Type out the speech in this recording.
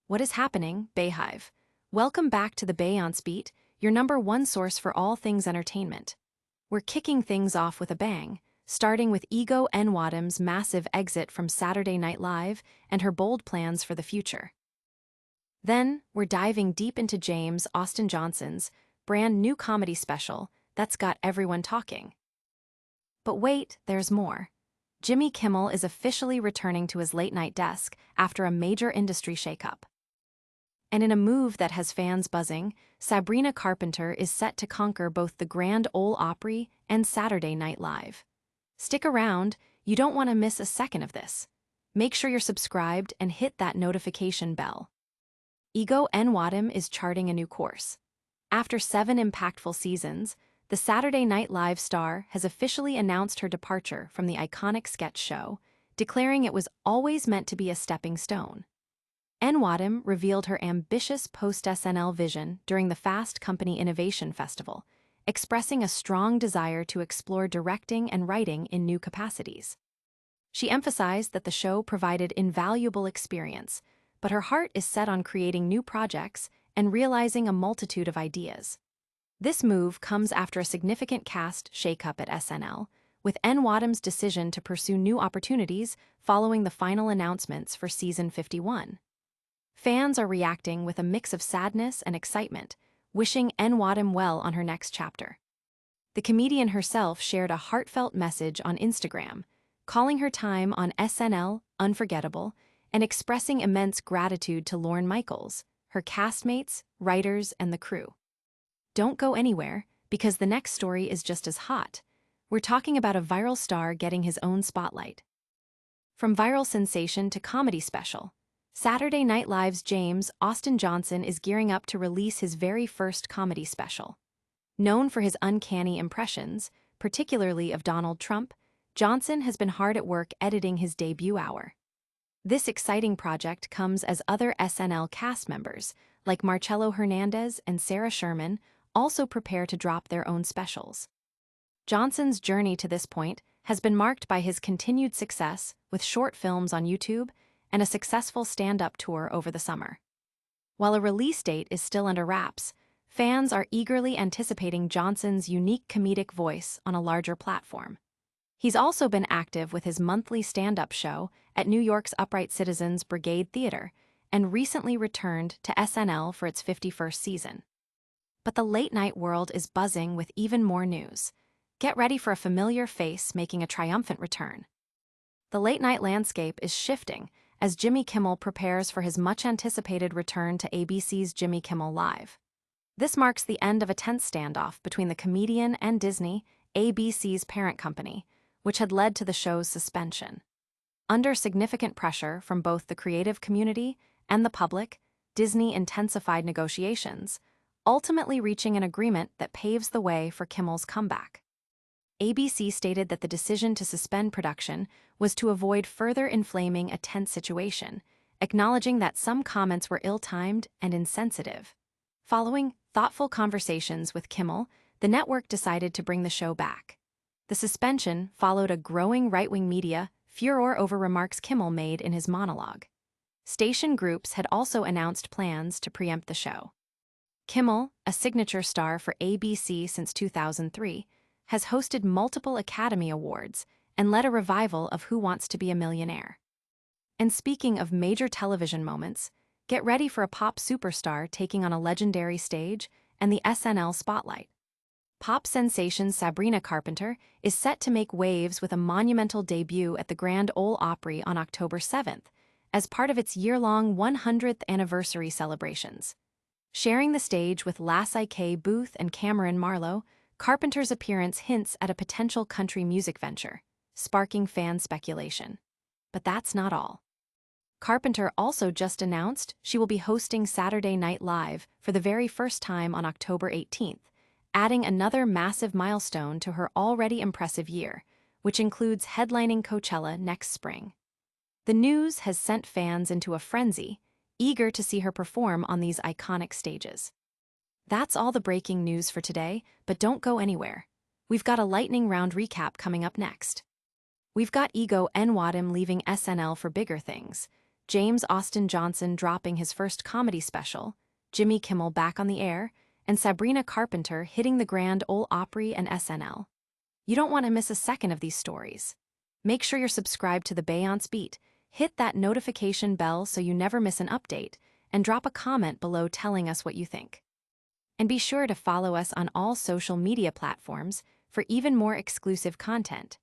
What is happening, Bayhive? Welcome back to the Beyonce Beat, your #1 source for all things entertainment. We're kicking things off with a bang, starting with Nwodim's massive exit from Saturday Night Live and her bold plans for the future. Then, we're diving deep into James Austin Johnson's brand new comedy special that's got everyone talking. But wait, there's more. Jimmy Kimmel is officially returning to his late-night desk after a major industry shakeup. And in a move that has fans buzzing, Sabrina Carpenter is set to conquer both the Grand Ole Opry and Saturday Night Live. Stick around, you don't want to miss a second of this. Make sure you're subscribed and hit that notification bell. Nwodim is charting a new course. After 7 impactful seasons, the Saturday Night Live star has officially announced her departure from the iconic sketch show, declaring it was always meant to be a stepping stone. Nwodim revealed her ambitious post-SNL vision during the Fast Company Innovation Festival, expressing a strong desire to explore directing and writing in new capacities. She emphasized that the show provided invaluable experience, but her heart is set on creating new projects and realizing a multitude of ideas. This move comes after a significant cast shakeup at SNL, with Nwodim's decision to pursue new opportunities following the final announcements for season 51. Fans are reacting with a mix of sadness and excitement, wishing Nwodim well on her next chapter. The comedian herself shared a heartfelt message on Instagram, calling her time on SNL unforgettable and expressing immense gratitude to Lorne Michaels, her castmates, writers, and the crew. Don't go anywhere, because the next story is just as hot. We're talking about a viral star getting his own spotlight. From viral sensation to comedy special, Saturday Night Live's James Austin Johnson is gearing up to release his very first comedy special. Known for his uncanny impressions, particularly of Donald Trump, Johnson has been hard at work editing his debut hour. This exciting project comes as other SNL cast members, like Marcello Hernandez and Sarah Sherman, also prepare to drop their own specials. Johnson's journey to this point has been marked by his continued success with short films on YouTube and a successful stand-up tour over the summer. While a release date is still under wraps, fans are eagerly anticipating Johnson's unique comedic voice on a larger platform. He's also been active with his monthly stand-up show at New York's Upright Citizens Brigade Theater and recently returned to SNL for its 51st season. But the late-night world is buzzing with even more news. Get ready for a familiar face making a triumphant return. The late-night landscape is shifting as Jimmy Kimmel prepares for his much-anticipated return to ABC's Jimmy Kimmel Live. This marks the end of a tense standoff between the comedian and Disney, ABC's parent company, which had led to the show's suspension. Under significant pressure from both the creative community and the public, Disney intensified negotiations, ultimately reaching an agreement that paves the way for Kimmel's comeback. ABC stated that the decision to suspend production was to avoid further inflaming a tense situation, acknowledging that some comments were ill-timed and insensitive. Following thoughtful conversations with Kimmel, the network decided to bring the show back. The suspension followed a growing right-wing media furor over remarks Kimmel made in his monologue. Station groups had also announced plans to preempt the show. Kimmel, a signature star for ABC since 2003, has hosted multiple Academy Awards and led a revival of Who Wants to Be a Millionaire. And speaking of major television moments, get ready for a pop superstar taking on a legendary stage and the SNL spotlight. Pop sensation Sabrina Carpenter is set to make waves with a monumental debut at the Grand Ole Opry on October 7th, as part of its year-long 100th anniversary celebrations. Sharing the stage with Lassie K. Booth and Cameron Marlowe, Carpenter's appearance hints at a potential country music venture, sparking fan speculation. But that's not all. Carpenter also just announced she will be hosting Saturday Night Live for the very first time on October 18th, adding another massive milestone to her already impressive year, which includes headlining Coachella next spring. The news has sent fans into a frenzy, eager to see her perform on these iconic stages. That's all the breaking news for today, but don't go anywhere. We've got a lightning round recap coming up next. We've got Nwodim leaving SNL for bigger things. James Austin Johnson dropping his first comedy special, Jimmy Kimmel back on the air, and Sabrina Carpenter hitting the Grand Ole Opry and SNL. You don't want to miss a second of these stories. Make sure you're subscribed to the Beyonce Beat, hit that notification bell so you never miss an update, and drop a comment below telling us what you think. And be sure to follow us on all social media platforms for even more exclusive content.